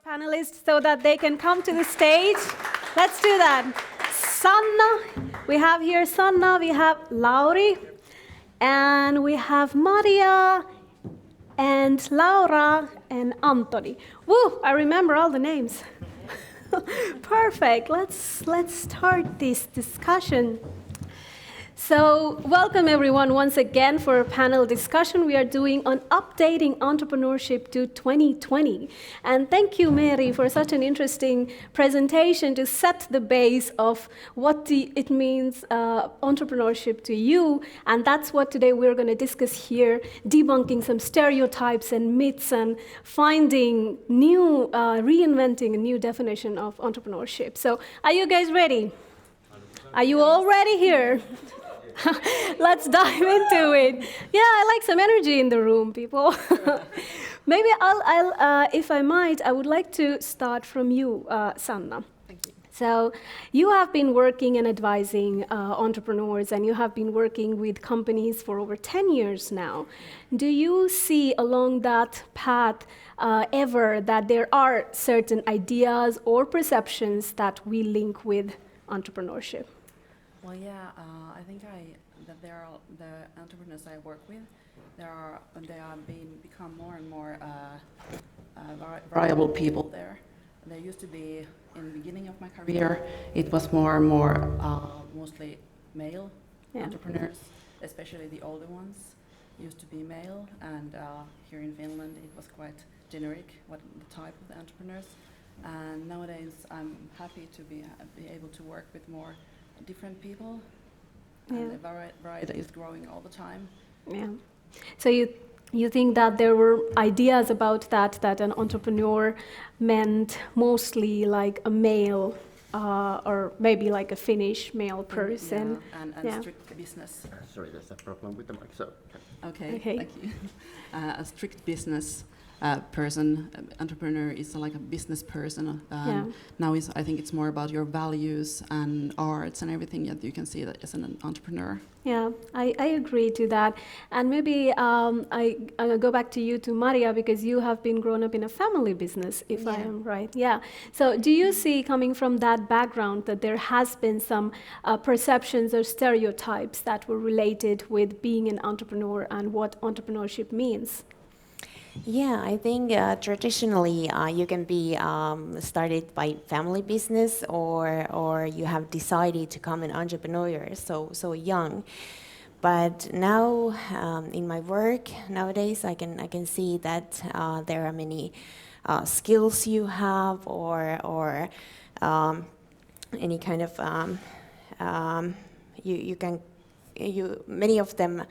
panelists so that they can come to the stage. Let's do that. Sanna, we have here Sanna, we have Lauri, and we have Maria, and Laura, and Anttoni. Woo, I remember all the names. Perfect, let's start this discussion. So, welcome everyone once again for a panel discussion we are doing on updating entrepreneurship to 2020. And thank you, Mary, for such an interesting presentation to set the base of what it means entrepreneurship to you. And that's what today we're going to discuss here, debunking some stereotypes and myths and finding new, reinventing a new definition of entrepreneurship. So, are you guys ready? Are you all ready here? Let's dive into it. Yeah, I like some energy in the room, people. Maybe I'll if I might, I would like to start from you, Sanna. Thank you. So you have been working and advising entrepreneurs, and you have been working with companies for over 10 years now. Do you see along that path ever that there are certain ideas or perceptions that we link with entrepreneurship? Well, yeah, I think that there are the entrepreneurs I work with. They have become more and more variable people there. There used to be in the beginning of my career, it was more and more mostly male entrepreneurs, especially the older ones used to be male. And here in Finland, it was quite generic what the type of the entrepreneurs. And nowadays, I'm happy to be able to work with more different people, and the variety is growing all the time. Yeah. So you think that there were ideas about that an entrepreneur meant mostly like a male, or maybe like a Finnish male person. Yeah, and strict business. Sorry, there's a problem with the mic. So. Okay. Thank you. A strict business. Person, entrepreneur is like a business person. Now I think it's more about your values and arts and everything that you can see that as an entrepreneur. Yeah, I agree to that. And maybe I'll go back to you, to Maria, because you have been grown up in a family business, if I am right. Yeah. So do you see, coming from that background, that there has been some perceptions or stereotypes that were related with being an entrepreneur and what entrepreneurship means? Yeah, I think traditionally you can be started by family business, or you have decided to become an entrepreneur so young. But now in my work nowadays, I can see that there are many skills you have, or any kind of many of them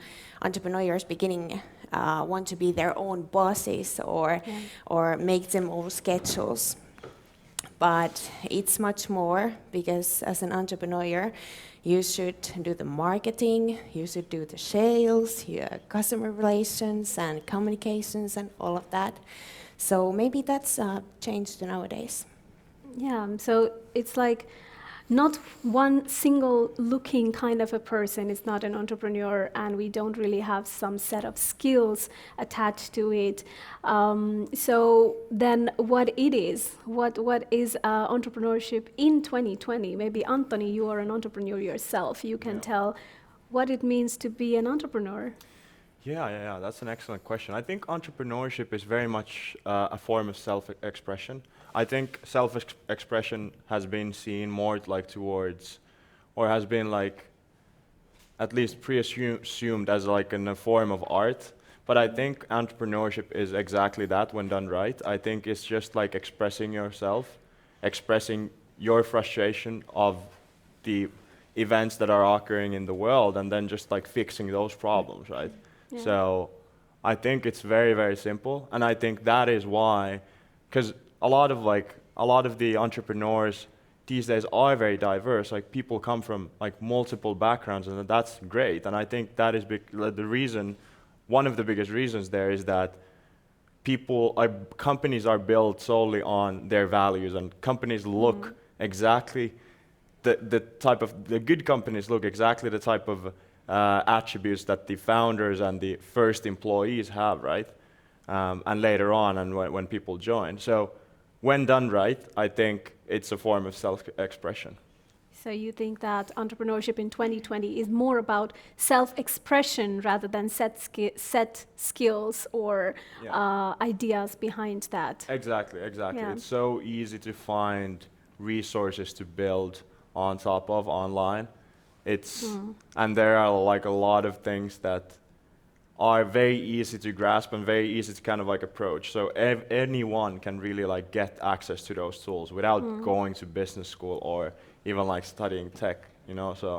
entrepreneurs beginning. Want to be their own bosses or make them own schedules. But it's much more, because as an entrepreneur, you should do the marketing, you should do the sales, customer relations and communications and all of that. So maybe that's changed nowadays. Yeah, so it's like not one single looking kind of a person is not an entrepreneur, and we don't really have some set of skills attached to it. So then what is entrepreneurship in 2020? Maybe Anttoni, you are an entrepreneur yourself. You can tell what it means to be an entrepreneur. Yeah, that's an excellent question. I think entrepreneurship is very much a form of self-expression. I think self-expression has been seen more like towards, or has been like, at least pre-assumed as like a form of art. But I think entrepreneurship is exactly that when done right. I think it's just like expressing yourself, expressing your frustration of the events that are occurring in the world, and then just like fixing those problems, right? Yeah. So I think it's very, very simple, and I think that is why, because a lot of the entrepreneurs these days are very diverse. Like, people come from like multiple backgrounds, and that's great. And I think that is the reason. One of the biggest reasons there is that companies are built solely on their values, and companies look exactly the good companies look exactly the type of attributes that the founders and the first employees have, right? And later on, and when people join. So when done right, I think it's a form of self-expression. So you think that entrepreneurship in 2020 is more about self-expression rather than set skills or ideas behind that? Exactly. Yeah. It's so easy to find resources to build on top of online. And there are like a lot of things that are very easy to grasp and very easy to kind of like approach. So anyone can really like get access to those tools without going to business school or even like studying tech, you know. So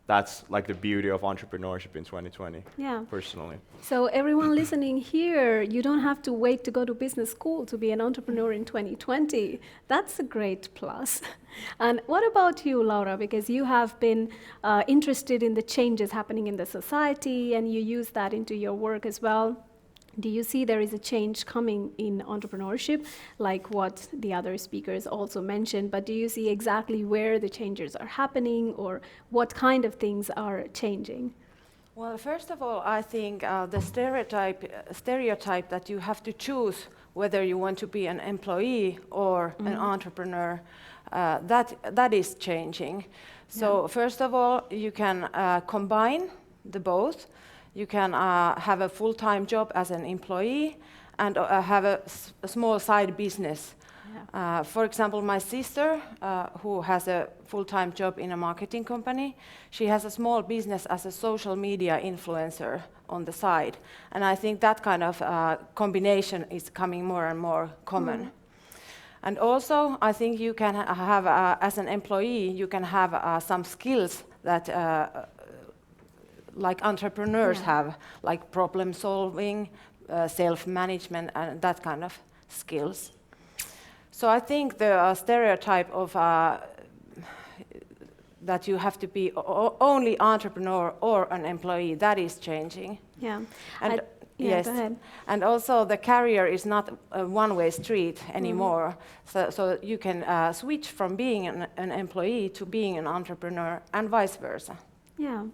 that's like the beauty of entrepreneurship in 2020. Yeah. Personally. So everyone listening here, you don't have to wait to go to business school to be an entrepreneur in 2020. That's a great plus. And what about you, Laura? Because you have been interested in the changes happening in the society and you use that into your work as well. Do you see there is a change coming in entrepreneurship, like what the other speakers also mentioned, but do you see exactly where the changes are happening or what kind of things are changing? Well, first of all, I think the stereotype that you have to choose whether you want to be an employee or an entrepreneur, that is changing. So first of all, you can combine the both. You can have a full-time job as an employee and have a small side business. For example, my sister, who has a full-time job in a marketing company, she has a small business as a social media influencer on the side. And I think that kind of combination is coming more and more common. And also, I think you can have, as an employee, you can have some skills that like entrepreneurs have, like problem solving, self-management, and that kind of skills. So I think the stereotype of that you have to be only entrepreneur or an employee, that is changing. Yeah. And yes. Go ahead. And also the career is not a one-way street anymore. So you can switch from being an employee to being an entrepreneur and vice versa. Yeah,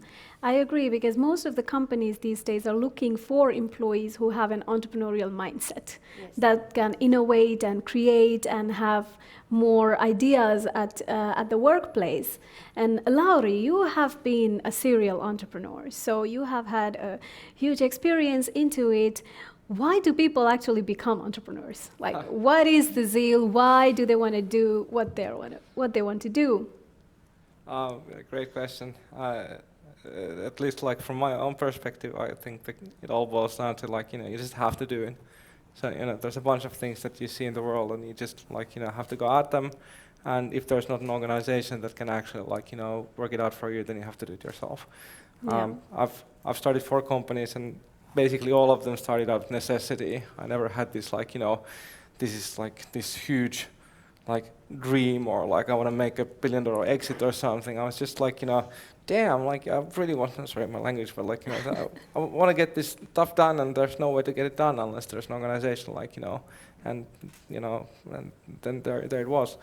I agree, because most of the companies these days are looking for employees who have an entrepreneurial mindset that can innovate and create and have more ideas at the workplace. And Lauri, you have been a serial entrepreneur, so you have had a huge experience into it. Why do people actually become entrepreneurs? Like, what is the zeal? Why do they want to do what they want to do? Great question. At least, like from my own perspective, I think that it all boils down to like you just have to do it. So there's a bunch of things that you see in the world, and you just like have to go at them. And if there's not an organization that can actually like work it out for you, then you have to do it yourself. Yeah. I've started 4 companies, and basically all of them started out of necessity. I never had this like this is like this huge like dream, or like I want to make $1 billion exit or something. I was just like damn, like I really want to, sorry my language, but like I want to get this stuff done, and there's no way to get it done unless there's an organization, like and and then there it was.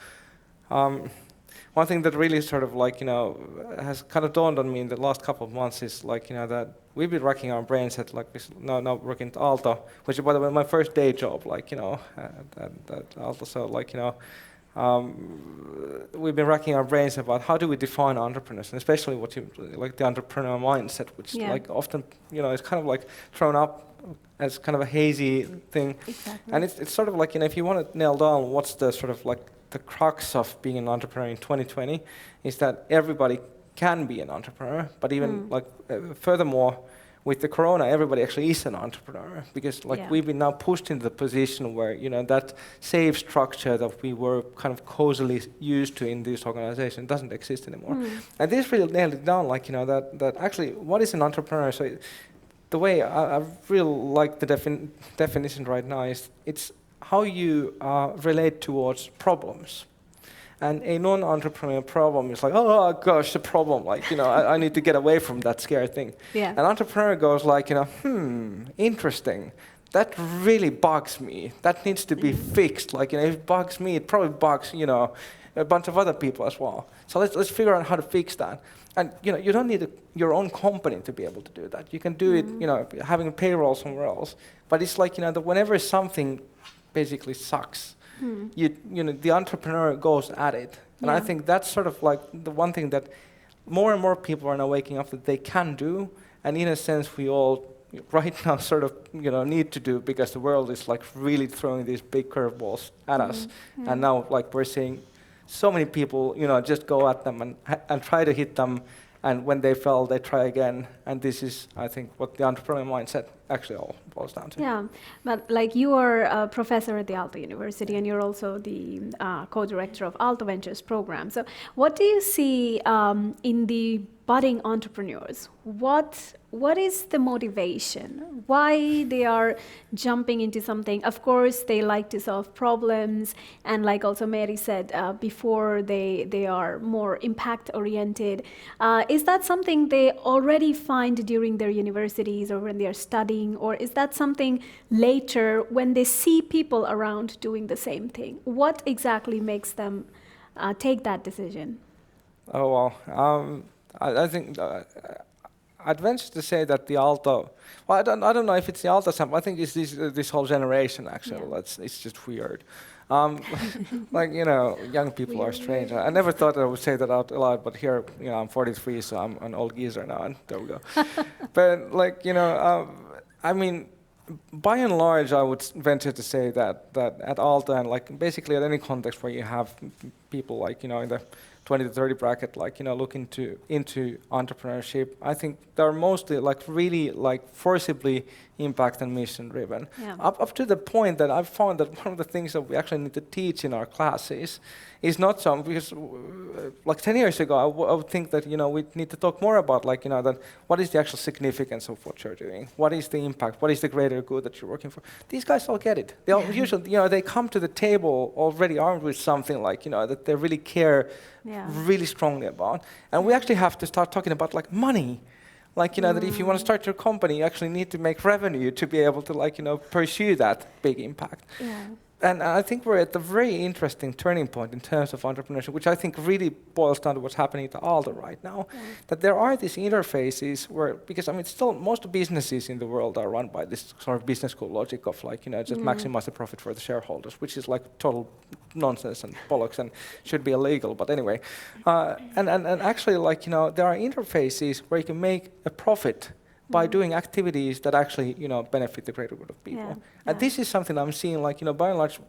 One thing that really sort of like has kind of dawned on me in the last couple of months is like that we've been racking our brains at like this now working at Aalto, which is by the way my first day job, like at Aalto. So like we've been racking our brains about how do we define entrepreneurs, and especially what like the entrepreneur mindset, which like often is kind of like thrown up as kind of a hazy thing. Exactly. And it's sort of like if you want to nail down what's the sort of like the crux of being an entrepreneur in 2020 is that everybody can be an entrepreneur, but even like furthermore, with the corona, everybody actually is an entrepreneur, because like we've been now pushed into the position where that safe structure that we were kind of cozily used to in this organization doesn't exist anymore. And this really nailed it down, like that actually what is an entrepreneur? So the way I really like the definition right now is it's how you relate towards problems. And a non-entrepreneurial problem is like, oh gosh, the problem, like, I need to get away from that scary thing. Yeah. An entrepreneur goes like, interesting. That really bugs me. That needs to be fixed. Like, if it bugs me, it probably bugs, a bunch of other people as well. So let's figure out how to fix that. And, you don't need your own company to be able to do that. You can do it, having a payroll somewhere else. But it's like, that whenever something basically sucks, you know, the entrepreneur goes at it. And I think that's sort of like the one thing that more and more people are now waking up that they can do, and in a sense we all right now sort of, you know, need to do, because the world is like really throwing these big curveballs at us. And now like we're seeing so many people, you know, just go at them and try to hit them, and when they fail, they try again. And this is, I think, what the entrepreneurial mindset actually all boils down to. Yeah, but like you are a professor at the Aalto University, and you're also the co-director of Aalto Ventures program. So what do you see in the budding entrepreneurs? What is the motivation? Why they are jumping into something? Of course, they like to solve problems, and like also Mary said before, they are more impact-oriented. Is that something they already find during their universities or when they are studying, or is that something later when they see people around doing the same thing? What exactly makes them take that decision? Oh, well, I think I'd venture to say that the Aalto, well, I don't know if it's the Aalto sample. I think it's this whole generation actually. Yeah. It's just weird. Like, you know, young people are strange. I never thought I would say that out loud, but here, you know, I'm 43, so I'm an old geezer now, and there we go. But like, you know, I mean, by and large, I would venture to say that at Aalto, and like basically at any context where you have people like, you know, in the 20 to 30 bracket, like, you know, look into entrepreneurship, I think they're mostly like really like forcibly impact and mission driven. Yeah. Up to the point that I've found that one of the things that we actually need to teach in our classes is not some, because like 10 years ago, I would think that, you know, we need to talk more about like, you know, that what is the actual significance of what you're doing? What is the impact? What is the greater good that you're working for? These guys all get it. They all usually, you know, they come to the table already armed with something like, you know, that they really care really strongly about. And we actually have to start talking about like money. Like, you know, that if you want to start your company, you actually need to make revenue to be able to, like, you know, pursue that big impact. Yeah. And I think we're at a very interesting turning point in terms of entrepreneurship, which I think really boils down to what's happening at Aalto right now. Yeah. That there are these interfaces where, because I mean, still most businesses in the world are run by this sort of business school logic of like, you know, just maximize the profit for the shareholders, which is like total nonsense and bollocks and should be illegal. But anyway, and actually, like, you know, there are interfaces where you can make a profit by doing activities that actually, you know, benefit the greater good of people. Yeah. And this is something I'm seeing, like, you know, by and large,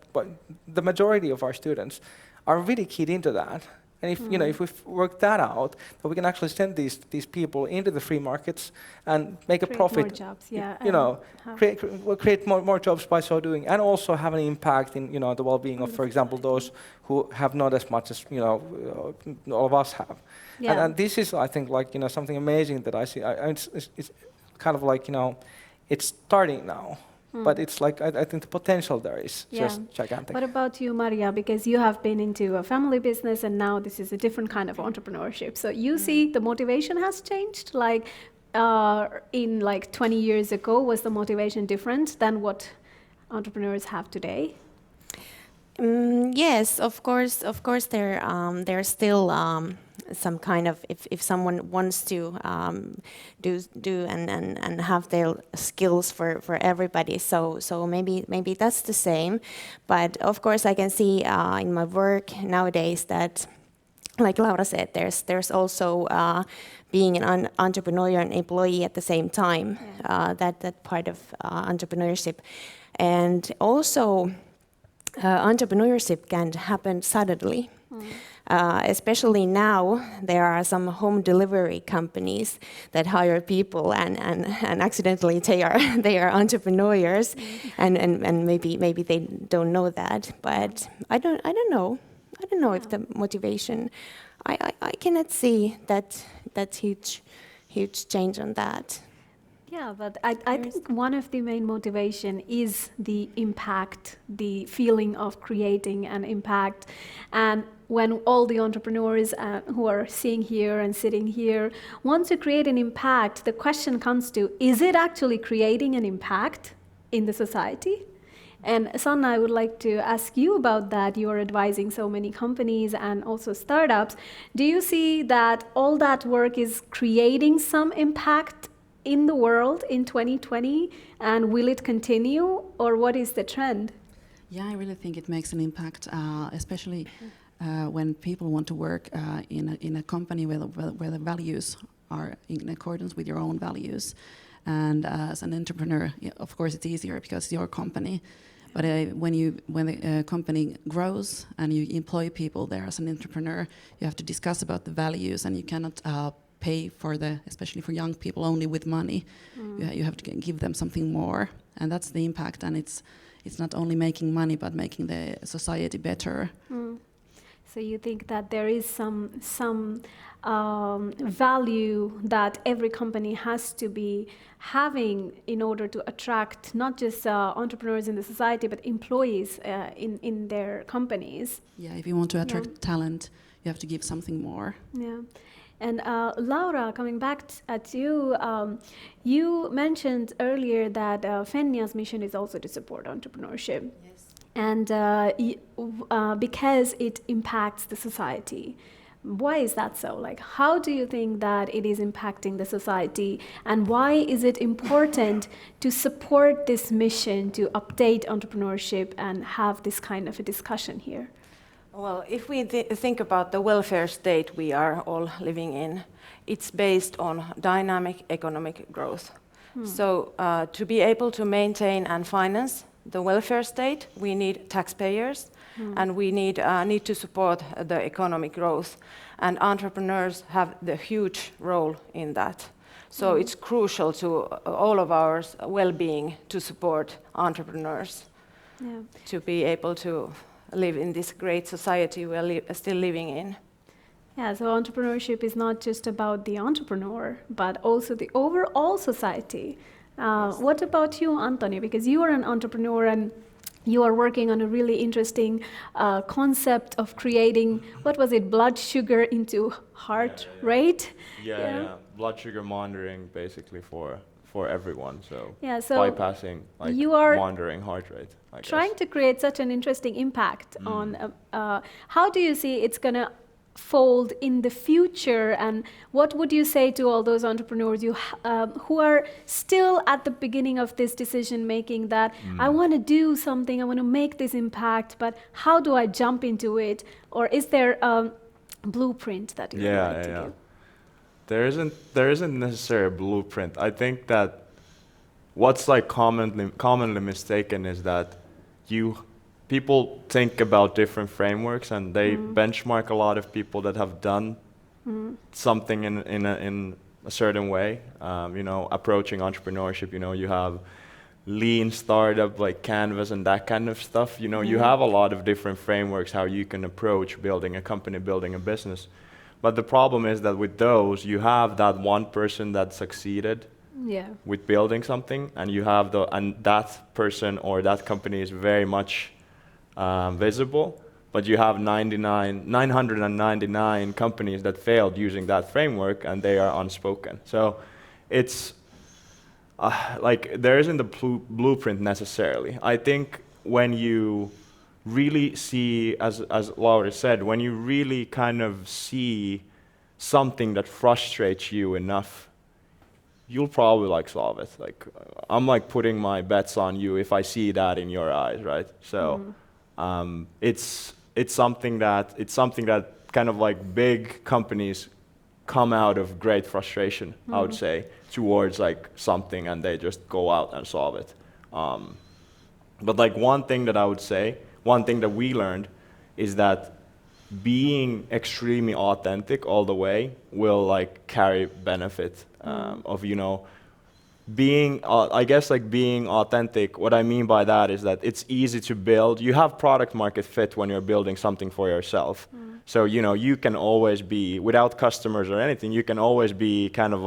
the majority of our students are really keyed into that. And if, you know, if we work that out, that we can actually send these people into the free markets and make a profit. More jobs, you know, create more jobs by so doing, and also have an impact in, you know, the well-being of, for example, those who have not as much as, you know, all of us have. Yeah. And this is, I think, like, you know, something amazing that I see. It's kind of like, you know, it's starting now. But it's like, I think the potential there is just gigantic. What about you, Maria? Because you have been into a family business, and now this is a different kind of entrepreneurship. So you see the motivation has changed? Like in like 20 years ago, was the motivation different than what entrepreneurs have today? Yes, of course. There's still some kind of, if someone wants to do and have their skills for everybody, so maybe that's the same. But of course, I can see in my work nowadays that, like Laura said, there's also being an entrepreneur and employee at the same time. That part of entrepreneurship, and also. Entrepreneurship can happen suddenly. Especially now, there are some home delivery companies that hire people, and accidentally they are entrepreneurs, and maybe they don't know that. But I don't know. I don't know if the motivation. I cannot see that huge change on that. Yeah, but I think one of the main motivation is the impact, the feeling of creating an impact. And when all the entrepreneurs who are sitting here and sitting here want to create an impact, the question comes to, is it actually creating an impact in the society? And Sanna, I would like to ask you about that. You are advising so many companies and also startups. Do you see that all that work is creating some impact in the world in 2020, and will it continue, or what is the trend? Yeah, I really think it makes an impact, especially when people want to work in a company where the values are in accordance with your own values. And as an entrepreneur, of course, it's easier because it's your company. But when the company grows and you employ people there as an entrepreneur, you have to discuss about the values, and you cannot pay for especially for young people, only with money. You have to give them something more, and that's the impact. And it's not only making money, but making the society better. So you think that there is some value that every company has to be having in order to attract not just entrepreneurs in the society, but employees in their companies. Yeah, if you want to attract talent, you have to give something more. Yeah. And Laura, coming back at you, you mentioned earlier that Fennia's mission is also to support entrepreneurship. Yes. And because it impacts the society. Why is that so? Like, how do you think that it is impacting the society, and why is it important to support this mission to update entrepreneurship and have this kind of a discussion here? Well, if we think about the welfare state we are all living in, it's based on dynamic economic growth. So to be able to maintain and finance the welfare state, we need taxpayers, and we need to support the economic growth. And entrepreneurs have the huge role in that. So it's crucial to all of our well-being to support entrepreneurs to be able to live in this great society we're still living in. Yeah, so entrepreneurship is not just about the entrepreneur, but also the overall society. What about you, Anttoni? Because you are an entrepreneur and you are working on a really interesting concept of creating, what was it, blood sugar into heart rate? Yeah. Blood sugar monitoring basically for everyone. So, so bypassing you are monitoring heart rate. I trying guess. to create such an interesting impact on how do you see it's going to fold in the future, and what would you say to all those entrepreneurs who are still at the beginning of this decision making, that I want to do something, I want to make this impact, but how do I jump into it? Or is there a blueprint that you would like to give? There isn't necessarily a blueprint. I think that what's like commonly mistaken is that people think about different frameworks, and they benchmark a lot of people that have done something in a certain way. Approaching entrepreneurship. You have lean startup like Canvas and that kind of stuff. You have a lot of different frameworks how you can approach building a company, building a business. But the problem is that with those, you have that one person that succeeded with building something, and you have and that person or that company is very much visible, but you have 999 companies that failed using that framework, and they are unspoken. So it's there isn't a blueprint necessarily. I think when you really see, as Lauri said, when you really kind of see something that frustrates you enough, you'll probably solve it. I'm putting my bets on you if I see that in your eyes, right? So it's something that kind of big companies come out of great frustration, I would say, towards something, and they just go out and solve it. But one thing that I would say, one thing that we learned is that being extremely authentic all the way will carry benefit of being being authentic. What I mean by that is that it's easy to build. You have product market fit when you're building something for yourself. So you can always be, without customers or anything, you can always be kind of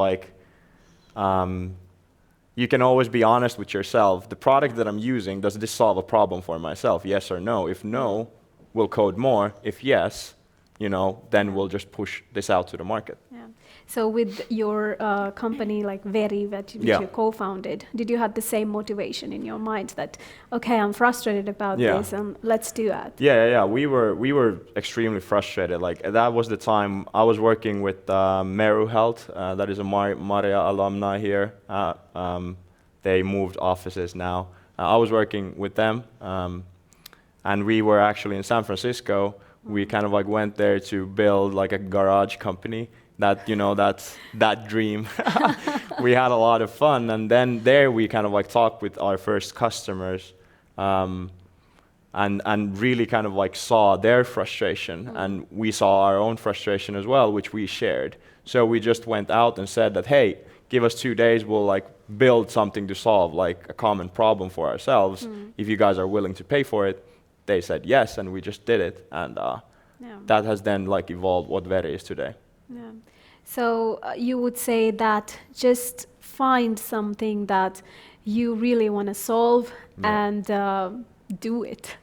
you can always be honest with yourself. The product that I'm using, does this solve a problem for myself? Yes or no? If no, we'll code more. If yes, then we'll just push this out to the market. Yeah. So with your company like Veri, which you co-founded, did you have the same motivation in your mind that, okay, I'm frustrated about this, and let's do that? Yeah. We were extremely frustrated. That was the time I was working with Meru Health. That is a Maria alumni here. They moved offices now. I was working with them. and we were actually in San Francisco. We kind of like went there to build like a garage company. That, you know, that's that dream. We had a lot of fun, and then there we kind of like talked with our first customers, and really kind of like saw their frustration, and we saw our own frustration as well, which we shared. So we just went out and said that, hey, give us 2 days, we'll like build something to solve like a common problem for ourselves. If you guys are willing to pay for it. They said yes, and we just did it, and that has then like evolved what Veri is today. Yeah. So you would say that just find something that you really want to solve and do it.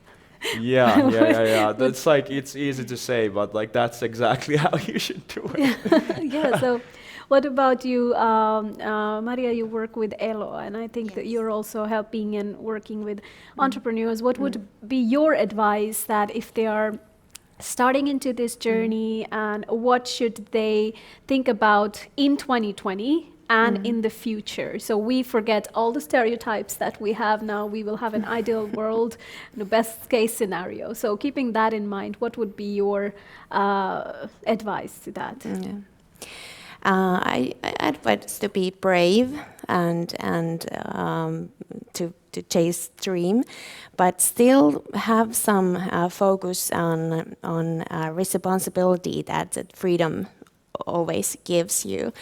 Yeah. That's like, it's easy to say, but like that's exactly how you should do it. Yeah. So, what about you, Maria? You work with Elo, and I think that you're also helping and working with entrepreneurs. What would be your advice that if they are starting into this journey, and what should they think about in 2020 and in the future? So we forget all the stereotypes that we have now. We will have an ideal world, the best case scenario. So keeping that in mind, what would be your advice to that? I advise to be brave and to chase dream, but still have some focus on responsibility that freedom always gives you,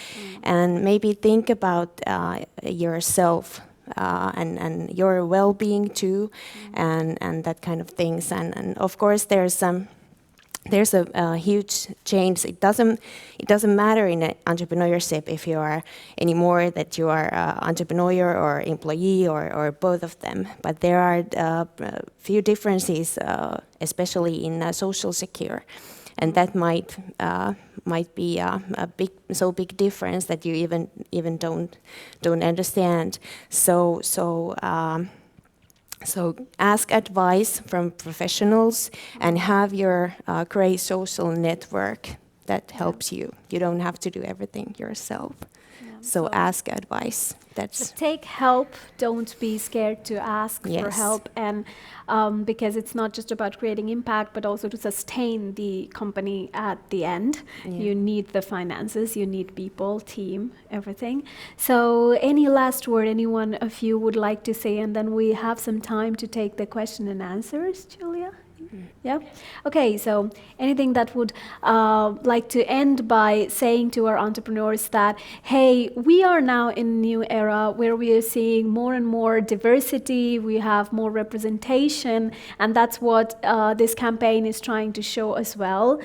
and maybe think about yourself and your well-being too, and that kind of things. And of course, there's a huge change. It doesn't matter in entrepreneurship if you are anymore that you are entrepreneur or employee or both of them. But there are a few differences, especially in social secure, and that might be a big difference that you even don't understand. So ask advice from professionals and have your great social network that helps you. You don't have to do everything yourself. So ask advice. Take help. Don't be scared to ask for help, and because it's not just about creating impact, but also to sustain the company at the end. You need the finances, you need people, team, everything. So any last word anyone of you would like to say, and then we have some time to take the question and answers, Julia? Yeah. Okay. So anything that would like to end by saying to our entrepreneurs that, hey, we are now in a new era where we are seeing more and more diversity. We have more representation, and that's what this campaign is trying to show as well.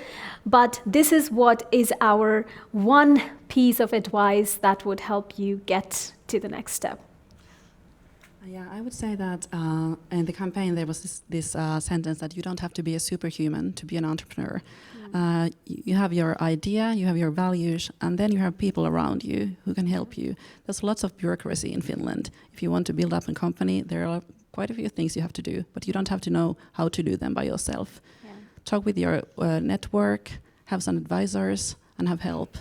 But this is what is our one piece of advice that would help you get to the next step. Yeah, I would say that in the campaign there was this sentence that you don't have to be a superhuman to be an entrepreneur. You have your idea, you have your values, and then you have people around you who can help you. There's lots of bureaucracy in Finland. If you want to build up a company, there are quite a few things you have to do, but you don't have to know how to do them by yourself. Talk with your network, have some advisors, and have help.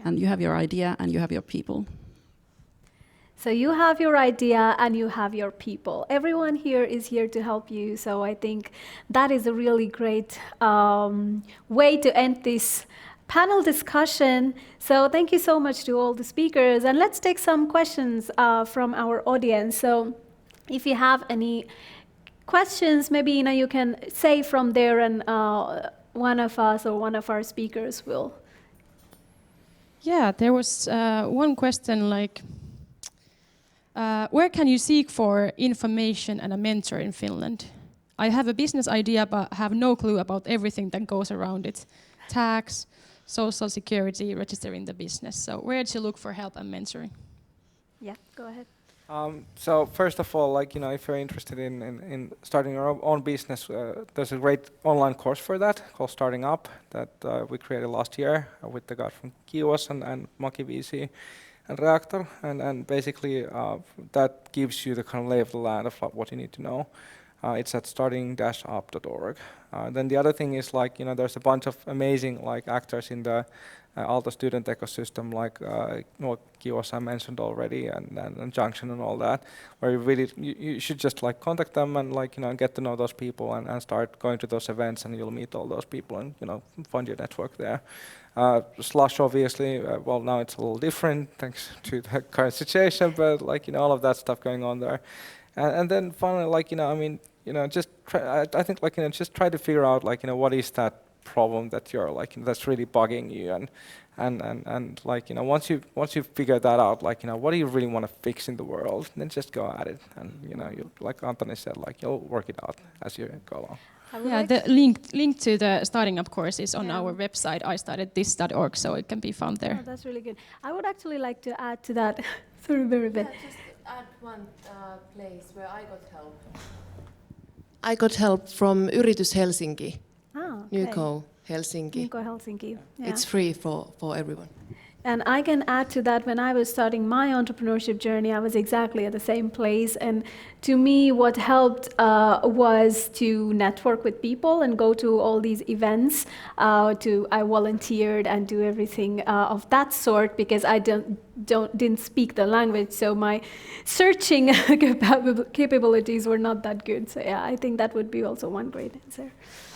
And you have your idea and you have your people. So you have your idea and you have your people. Everyone here is here to help you. So I think that is a really great way to end this panel discussion. So thank you so much to all the speakers. And let's take some questions from our audience. So if you have any questions, maybe you can say from there, and one of us or one of our speakers will. Yeah, there was one question like, where can you seek for information and a mentor in Finland? I have a business idea, but have no clue about everything that goes around it. Tax, social security, registering the business. So where to look for help and mentoring? Yeah, go ahead. So first of all, if you're interested in starting your own business, there's a great online course for that called Starting Up that we created last year with the guys from Kios and Maki VC and Reactor, and basically that gives you the kind of lay of the land of what you need to know. It's at starting-up.org. Then the other thing is like, there's a bunch of amazing like actors in the Aalto student ecosystem, like Kios I mentioned already, and Junction and all that, where you should just like contact them and like get to know those people and start going to those events, and you'll meet all those people and find your network there. Slush, obviously, well, now it's a little different thanks to the current situation, but like all of that stuff going on there. And then finally, like just try, I think like just try to figure out like what is that problem that you're like that's really bugging you, and like once you figure that out, like what do you really want to fix in the world, then just go at it, and you, like Anttoni said, like you'll work it out as you go along. Yeah, the link to the starting up course is on our website, istartedthis.org, so it can be found there. Oh, that's really good. I would actually like to add to that. Sorry, very bad. Yeah, just add one place where I got help. I got help from Yritys Helsinki, Nyko Helsinki. Nyko Helsinki. Yeah. It's free for everyone. And I can add to that, when I was starting my entrepreneurship journey, I was exactly at the same place. And to me, what helped was to network with people and go to all these events. I volunteered and do everything of that sort, because I didn't speak the language, so my searching capabilities were not that good. So yeah, I think that would be also one great answer.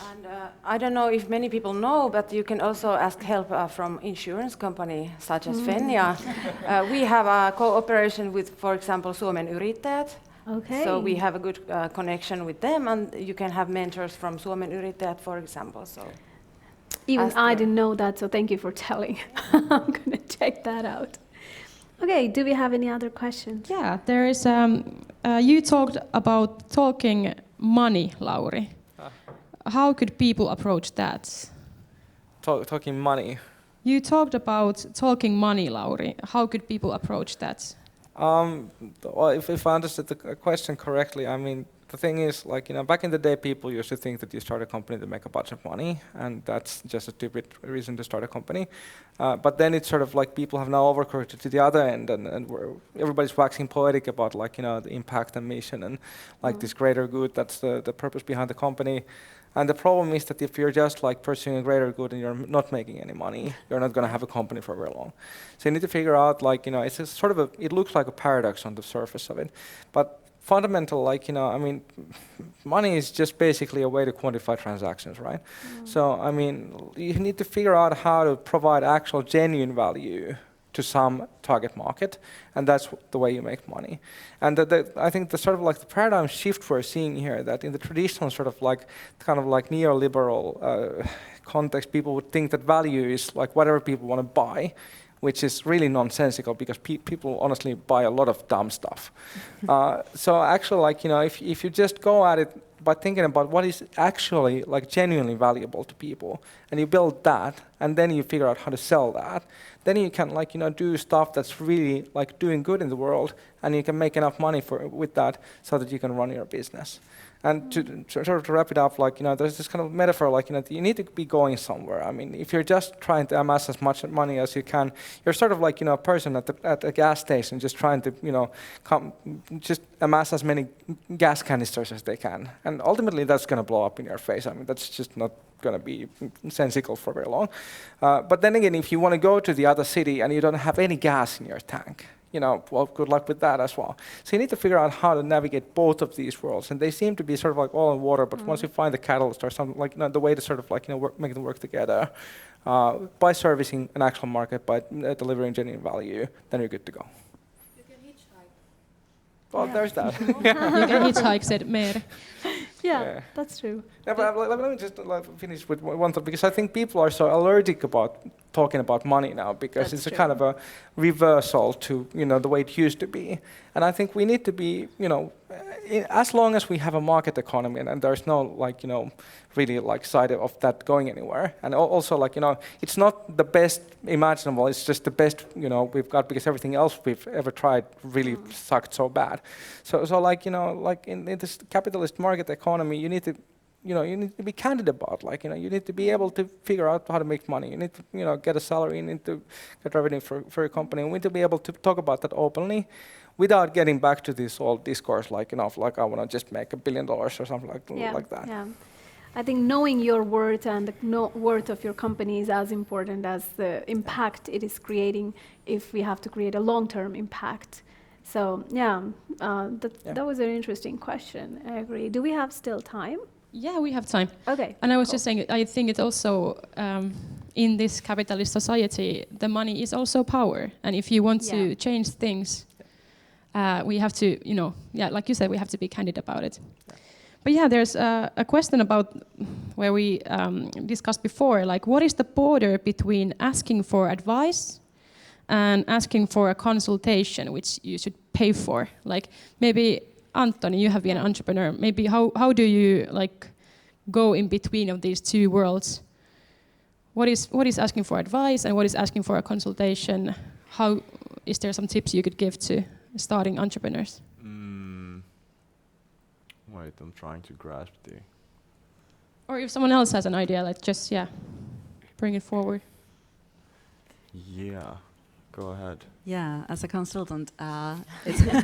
And I don't know if many people know, but you can also ask help from insurance company such as Fennia. We have a cooperation with, for example, Suomen Yrittäjät. Okay. So we have a good connection with them, and you can have mentors from Suomen Yrittäjät, for example. So even I didn't know that, so thank you for telling. I'm going to check that out. Okay, do we have any other questions? Yeah, there is. You talked about talking money, Lauri. How could people approach that? Talking money. You talked about talking money, Lauri. How could people approach that? Well, if I understood the question correctly, I mean, the thing is, like, back in the day, people used to think that you start a company to make a bunch of money, and that's just a stupid reason to start a company. But then it's sort of like people have now overcorrected to the other end, and everybody's waxing poetic about, like, the impact and mission and like this greater good. That's the purpose behind the company. And the problem is that if you're just like pursuing a greater good and you're not making any money, you're not going to have a company for very long. So you need to figure out, like, it's a sort of it looks like a paradox on the surface of it, but fundamental, like, I mean, money is just basically a way to quantify transactions, right? So, I mean, you need to figure out how to provide actual genuine value to some target market, and that's the way you make money. And I think the sort of like the paradigm shift we're seeing here, that in the traditional sort of like kind of like neoliberal context, people would think that value is like whatever people want to buy, which is really nonsensical, because people honestly buy a lot of dumb stuff. So actually, like, if you just go at it by thinking about what is actually like genuinely valuable to people, and you build that, and then you figure out how to sell that, then you can, like, do stuff that's really like doing good in the world, and you can make enough money with that so that you can run your business. And to sort of wrap it up, like, there's this kind of metaphor, like, you need to be going somewhere. I mean, if you're just trying to amass as much money as you can, you're sort of like, a person at a gas station just trying to, just amass as many gas canisters as they can. And ultimately, that's going to blow up in your face. I mean, that's just not going to be sensical for very long. But then again, if you want to go to the other city and you don't have any gas in your tank, well, good luck with that as well. So you need to figure out how to navigate both of these worlds, and they seem to be sort of like all in water. But once you find the catalyst or something, like, the way to sort of like make them work together, by servicing an actual market, by delivering genuine value, then you're good to go. You can hitchhike. Well, there's that. You can hitchhike, said Meer. Yeah, that's true. Yeah, but let me just finish with one thought, because I think people are so allergic about talking about money now, because it's a kind of a reversal to the way it used to be. And I think we need to be, as long as we have a market economy and there's no really like side of that going anywhere. And also, like, it's not the best imaginable, it's just the best we've got, because everything else we've ever tried really sucked so bad. So like, like in this capitalist market economy, you need to be candid about, like, you need to be able to figure out how to make money. You need to, get a salary. You need to get revenue for your company. We need to be able to talk about that openly, without getting back to this old discourse, like like I want to just make $1 billion or something like that. Yeah. I think knowing your worth and the worth of your company is as important as the impact it is creating if we have to create a long-term impact. So that was an interesting question. I agree. Do we have still time? Yeah, we have time. Okay. And I was just saying, I think it's also, in this capitalist society, the money is also power. And if you want to change things, we have to, like you said, we have to be candid about it. But yeah, there's a question about where we discussed before, like what is the border between asking for advice and asking for a consultation, which you should pay for? Like maybe, Anttoni, you have been an entrepreneur. Maybe how do you like go in between of these two worlds? What is asking for advice and what is asking for a consultation? How is there some tips you could give to starting entrepreneurs? Wait, I'm trying to grasp the... Or if someone else has an idea, like just, bring it forward. Yeah, go ahead. Yeah, as a consultant, I think it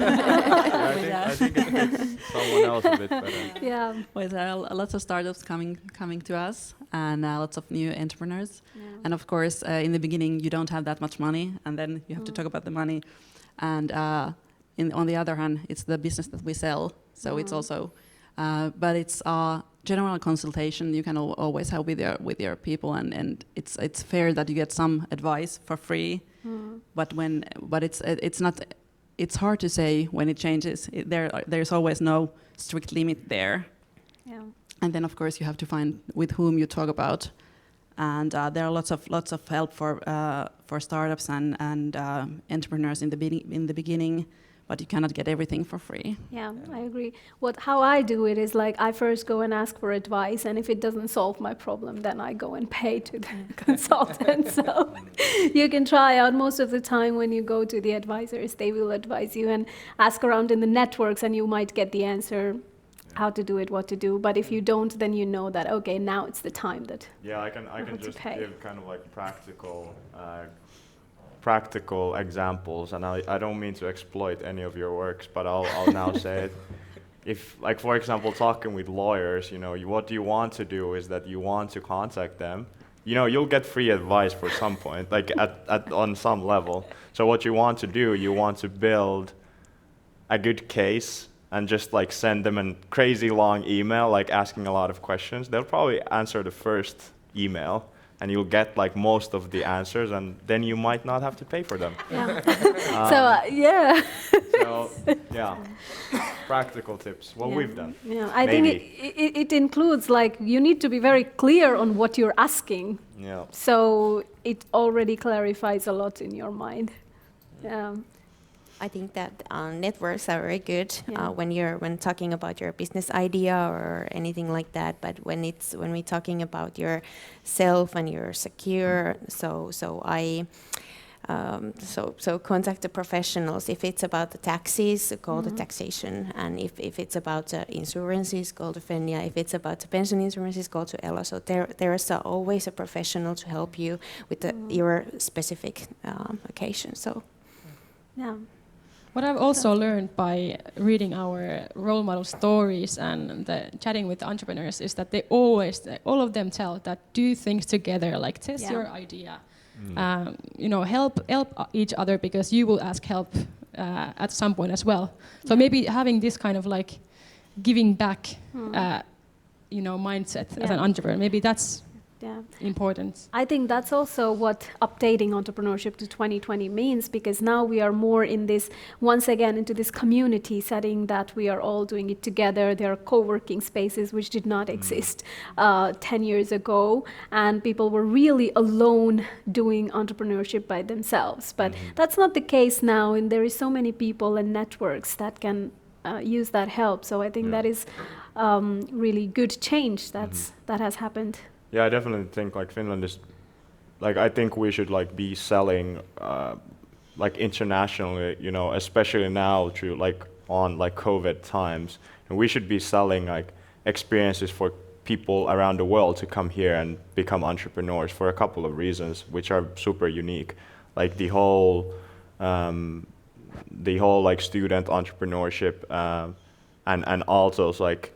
fits someone else a bit better. Yeah. Well, there are lots of startups coming to us and lots of new entrepreneurs. Yeah. And of course, in the beginning, you don't have that much money, and then you have to talk about the money. And on the other hand, it's the business that we sell. So it's also, but it's a general consultation you can always have with your people, and it's fair that you get some advice for free. But it's not. It's hard to say when it changes. There's always no strict limit there. Yeah. And then of course you have to find with whom you talk about, and there are lots of help for startups and entrepreneurs in the beginning. But you cannot get everything for free. Yeah, I agree. How I do it is like I first go and ask for advice, and if it doesn't solve my problem, then I go and pay to the consultant. So you can try out. Most of the time when you go to the advisors, they will advise you and ask around in the networks, and you might get the answer how to do it, what to do. But if you don't, then you know that, okay, now it's the time that I can just give kind of like practical examples, and I don't mean to exploit any of your works, but I'll now say it. If, like, for example, talking with lawyers, what you want to do is that you want to contact them. You'll get free advice for some point, like on some level. So what you want to do, you want to build a good case and just like send them a crazy long email, like asking a lot of questions. They'll probably answer the first email, and you'll get like most of the answers, and then you might not have to pay for them. Yeah. Practical tips. What we've done. Yeah, I think it includes like you need to be very clear on what you're asking. Yeah. So it already clarifies a lot in your mind. Yeah. I think that networks are very good when talking about your business idea or anything like that. But when we're talking about yourself and you're secure, so contact the professionals. If it's about the taxes, call the taxation, and if it's about insurances, call the Fennia. If it's about the pension insurances, call to Ella. So there is always a professional to help you with your specific occasion. So yeah. What I've also learned by reading our role model stories and chatting with the entrepreneurs is that they always, all of them tell that do things together, like test your idea, help each other, because you will ask help at some point as well. So maybe having this kind of like giving back, mindset as an entrepreneur, maybe that's important. I think that's also what updating entrepreneurship to 2020 means, because now we are more in this, once again, into this community setting that we are all doing it together. There are co-working spaces which did not exist 10 years ago, and people were really alone doing entrepreneurship by themselves. But that's not the case now, and there is so many people and networks that can use that help. So I think that is really good change that has happened. Yeah, I definitely think like Finland is, like I think we should like be selling like internationally, especially now through like on like COVID times, and we should be selling like experiences for people around the world to come here and become entrepreneurs for a couple of reasons, which are super unique. Like the whole the whole like student entrepreneurship and Aalto's like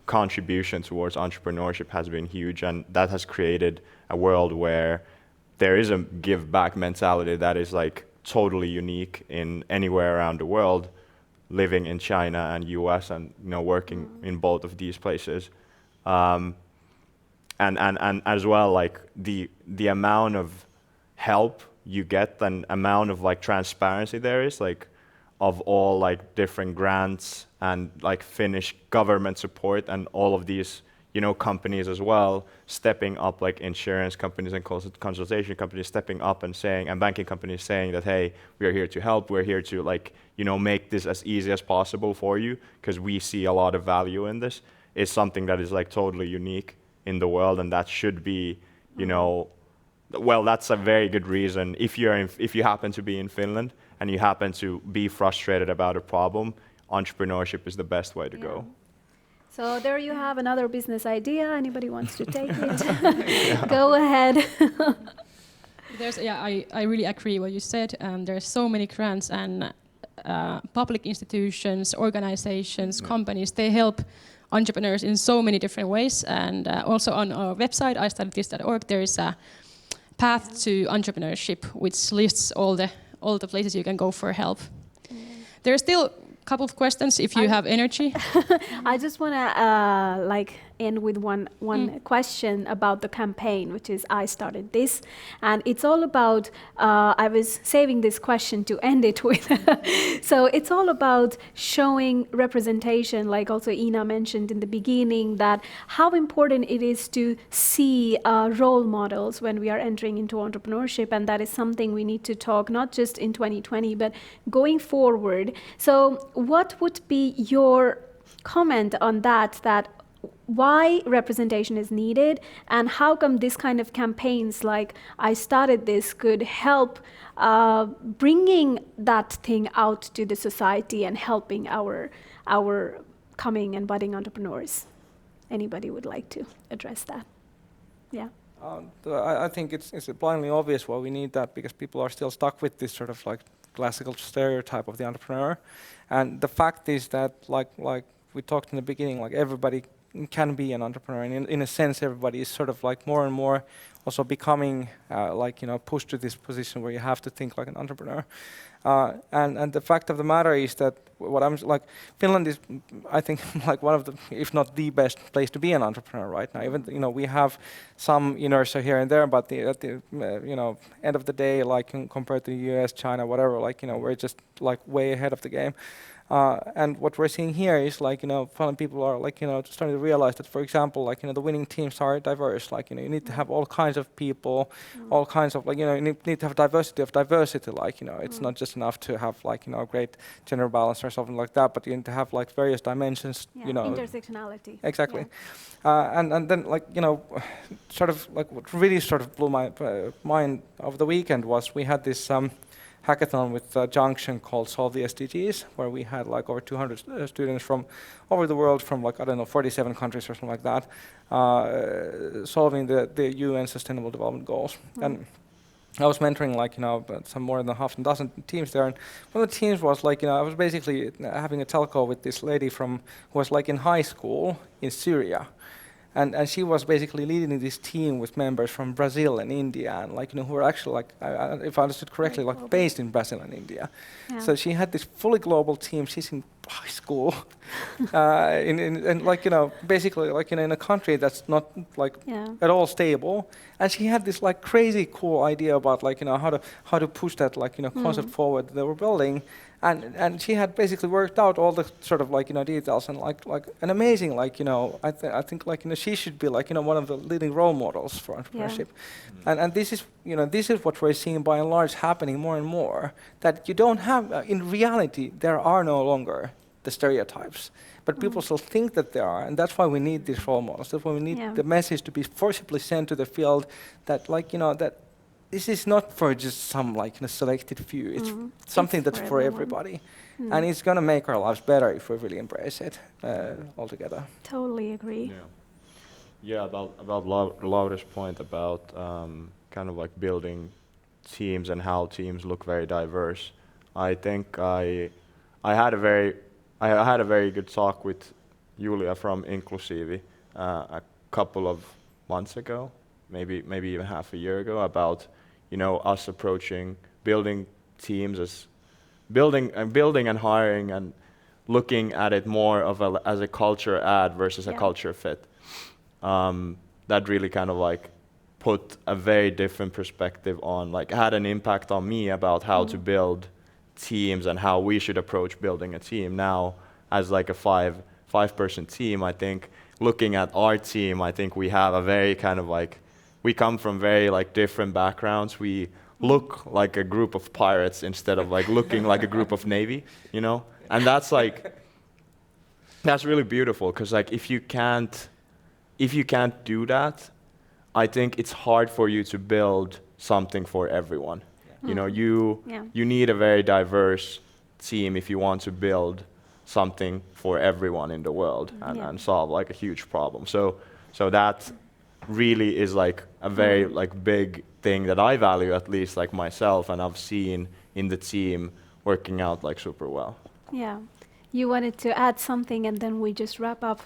contribution towards entrepreneurship has been huge, and that has created a world where there is a give back mentality that is like totally unique in anywhere around the world, living in China and US and working in both of these places. And as well, like the amount of help you get and amount of like transparency there is, like of all like different grants and like Finnish government support and all of these companies as well stepping up, like insurance companies and consultation companies stepping up and saying, and banking companies saying that, hey, we are here to help, we're here to like make this as easy as possible for you because we see a lot of value in this, is something that is like totally unique in the world, and that should be well, that's a very good reason. If you happen to be in Finland and you happen to be frustrated about a problem, entrepreneurship is the best way to go. So there you have another business idea. Anybody wants to take it? Go ahead. I really agree what you said. There's so many grants and public institutions, organizations, companies. They help entrepreneurs in so many different ways. And also on our website, istartedthis.org, there is a path to entrepreneurship, which lists all the places you can go for help. There are still a couple of questions if you have energy. I just want to end with one question about the campaign, which is I started this, and it's all about. I was saving this question to end it with. So it's all about showing representation, like also Ina mentioned in the beginning, that how important it is to see role models when we are entering into entrepreneurship, and that is something we need to talk not just in 2020 but going forward. So what would be your comment on that why representation is needed, and how come this kind of campaigns like I started this could help bringing that thing out to the society and helping our coming and budding entrepreneurs? Anybody would like to address that? Yeah. I think it's blindly obvious why we need that, because people are still stuck with this sort of like classical stereotype of the entrepreneur. And the fact is that like we talked in the beginning, like everybody can be an entrepreneur, and in a sense everybody is sort of like more and more also becoming pushed to this position where you have to think like an entrepreneur. And the fact of the matter is that what I'm like, Finland is, I think, like one of the, if not the best place to be an entrepreneur right now. Even we have some inertia here and there, but at the end of the day, like compared to the US, China, whatever, like we're just like way ahead of the game. And what we're seeing here is like finally people are like starting to realize that, for example, like the winning teams are diverse. Like you need to have all kinds of people, all kinds of like you need to have diversity of diversity. Like it's not just enough to have like great gender balance or something like that, but you need to have like various dimensions. Intersectionality. Exactly. And then like sort of like what really sort of blew my mind over the weekend was we had this hackathon with Junction called Solve the SDGs, where we had like over 200 students from over the world, from like, 47 countries or something like that, solving the UN Sustainable Development Goals. And I was mentoring like, some more than half a dozen teams there. And one of the teams was like, I was basically having a telco with this lady who was like in high school in Syria. And she was basically leading this team with members from Brazil and India, and like who were actually like, if I understood correctly, like based in Brazil and India. Yeah. So she had this fully global team. She's in high school, and like basically like in a country that's not like at all stable. And she had this like crazy cool idea about like how to push that like concept forward that they were building. And she had basically worked out all the sort of like details, and like an amazing like I think like she should be like one of the leading role models for entrepreneurship. And this is what we're seeing by and large happening more and more, that you don't have in reality there are no longer the stereotypes, but people still think that there are, and that's why we need these role models. That's why we need the message to be forcibly sent to the field that like that this is not for just some like selected few. It's something that's for everybody, and it's gonna make our lives better if we really embrace it altogether. Totally agree. Yeah, about Lauri's point about kind of like building teams and how teams look very diverse. I think I had a very good talk with Julia from Inclusivi a couple of months ago, maybe even half a year ago, about us approaching building teams as building and hiring and looking at it more as a culture add versus a culture fit. That really kind of like put a very different perspective on, like, had an impact on me about how to build teams and how we should approach building a team. Now, as like a five-person team, I think looking at our team, I think we have a very kind of like, we come from very like different backgrounds. We look like a group of pirates instead of like looking like a group of Navy, And that's like, that's really beautiful, because like if you can't do that, I think it's hard for you to build something for everyone. You need a very diverse team if you want to build something for everyone in the world and solve like a huge problem. So that really is like a very like big thing that I value, at least like myself, and I've seen in the team working out like super well. Yeah. You wanted to add something and then we just wrap up.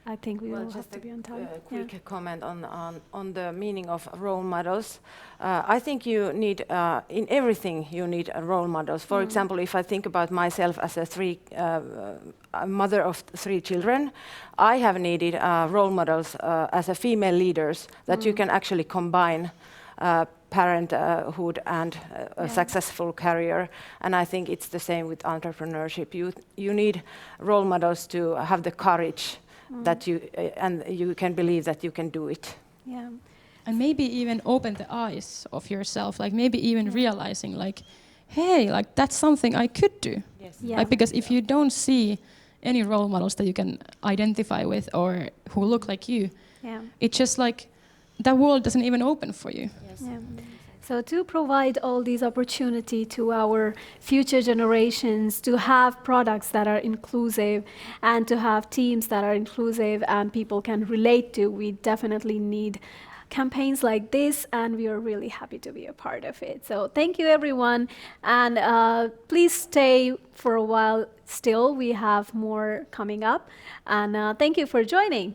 I think we will have to be on time. Quick comment on the meaning of role models. I think you need, in everything, you need role models. For example, if I think about myself as a mother of 3 children, I have needed role models as a female leaders that you can actually combine parenthood and a successful career. And I think it's the same with entrepreneurship. You need role models to have the courage that you can believe that you can do it. Yeah. And maybe even open the eyes of yourself, like maybe even realizing like, hey, like that's something I could do. Yes. Yeah. Like, because if you don't see any role models that you can identify with or who look like you, it's just like that world doesn't even open for you. Yes. Yeah. So to provide all these opportunity to our future generations to have products that are inclusive and to have teams that are inclusive and people can relate to, we definitely need campaigns like this, and we are really happy to be a part of it. So thank you, everyone, and please stay for a while still. We have more coming up, and thank you for joining.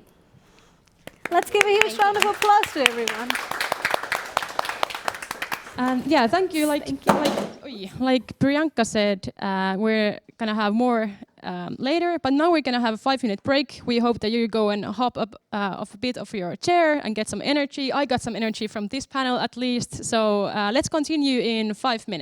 Let's give a huge round of applause to everyone. And yeah, thank you. Like Priyanka said, we're gonna have more later, but now we're gonna have a 5-minute break. We hope that you go and hop up off a bit of your chair and get some energy. I got some energy from this panel at least. So let's continue in 5 minutes.